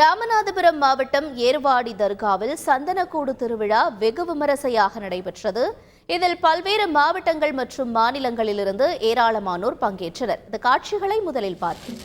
ராமநாதபுரம் மாவட்டம் ஏர்வாடி தர்காவில் சந்தனக்கூடு திருவிழா வெகு விமரிசையாக நடைபெற்றது. இதில் பல்வேறு மாவட்டங்கள் மற்றும் மாநிலங்களிலிருந்து ஏராளமானோர் பங்கேற்றனர். இந்த காட்சிகளை முதலில் பார்ப்போம்.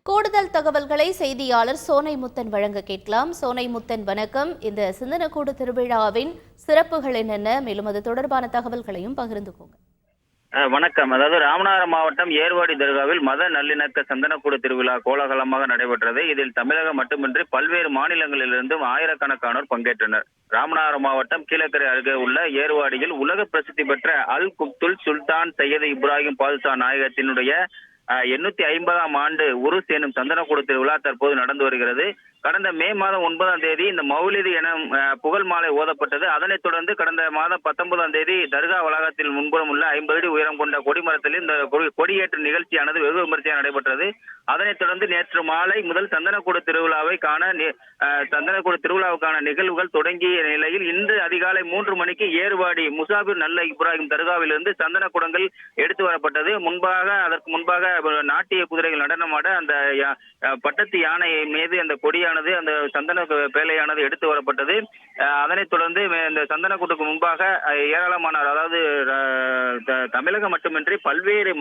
கூடுதல் தகவல்களை செய்தியாளர் சோனைமுத்தன் வழங்க கேட்கலாம். சோனைமுத்தன், வணக்கம். இந்த சந்தனக்கூடு திருவிழாவின் சிறப்புகள் என்னென்ன, மேலும் அது தொடர்பான தகவல்களையும் பகிர்ந்துக்கோங்க. வணக்கம். அதாவது ராமநாதபுரம் மாவட்டம் ஏர்வாடி தர்காவில் மத நல்லிணக்க சந்தனக்கூடு திருவிழா கோலாகலமாக நடைபெற்றது. இதில் தமிழகம் மட்டுமின்றி பல்வேறு மாநிலங்களிலிருந்தும் ஆயிரக்கணக்கானோர் பங்கேற்றனர். ராமநாதபுரம் மாவட்டம் கீழக்கரை அருகே உள்ள ஏர்வாடியில் உலக பிரசித்தி பெற்ற அல் குப்துல் சுல்தான் சையது இப்ராஹிம் பாதுஷா நாயகத்தினுடைய 850ஆம் ஆண்டு உருஸ் எனும் சந்தனக்கூடு திருவிழா தற்போது நடந்து வருகிறது. கடந்த மே மாதம் 9ஆம் தேதி இந்த மௌலிது என புகழ் மாலை ஓதப்பட்டது. அதனைத் தொடர்ந்து கடந்த மாதம் 19ஆம் தேதி தர்கா வளாகத்தில் முன்புறம் உள்ள 50 அடி உயரம் கொண்ட கொடிமரத்தில் இந்த கொடியேற்ற நிகழ்ச்சியானது வெகு விமரிசையாக நடைபெற்றது. அதனைத் தொடர்ந்து நேற்று மாலை முதல் சந்தனக்கூடு திருவிழாவுக்கான நிகழ்வுகள் தொடங்கிய நிலையில் இன்று அதிகாலை 3 மணிக்கு ஏர்வாடி முசாபிர் நல்ல இப்ராஹிம் தர்காவிலிருந்து சந்தன குடங்கள் எடுத்து வரப்பட்டது. அதற்கு முன்பாக நாட்டிய குதிரைகள் நடனமாட அந்த பட்டத்து யானை மீது அந்த கொடியானது, அந்த சந்தன பேழையானது எடுத்து வரப்பட்டது. அதனைத் தொடர்ந்து இந்த சந்தனக்கூட்டுக்கு முன்பாக ஏராளமானோர், அதாவது தமிழகம் மட்டுமின்றி பல்வேறு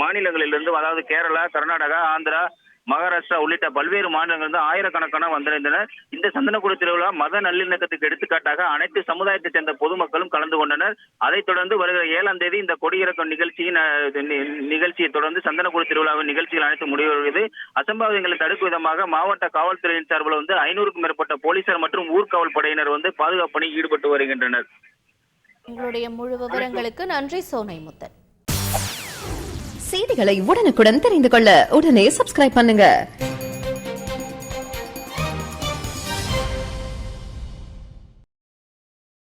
மாநிலங்களிலிருந்து, அதாவது கேரளா, கர்நாடகா, ஆந்திரா, மகாராஷ்டிரா உள்ளிட்ட பல்வேறு மாநிலங்களிலிருந்து ஆயிரக்கணக்கான வந்திருந்தனர். இந்த சந்தனக்கூடு திருவிழா மத நல்லிணக்கத்துக்கு எடுத்துக்காட்டாக அனைத்து சமுதாயத்தை சேர்ந்த பொதுமக்களும் கலந்து கொண்டனர். அதைத் தொடர்ந்து வருகிற 7ஆம் தேதி இந்த கொடியிறக்கம் நிகழ்ச்சியை தொடர்ந்து சந்தனக்கூடு திருவிழாவின் நிகழ்ச்சிகள் அனைத்து முடிவடைகிறது. அசம்பாவிதங்களை தடுக்கும் விதமாக மாவட்ட காவல்துறையின் சார்பில் 500க்கும் மேற்பட்ட போலீசார் மற்றும் ஊர்காவல் படையினர் பாதுகாப்பு பணியில் ஈடுபட்டு வருகின்றனர். உங்களுடைய முழு விவரங்களுக்கு நன்றி சோனைமுத்தன். செய்திகளை உடனுக்குடன் தெரிந்து கொள்ள உடனே சப்ஸ்கிரைப் பண்ணுங்க.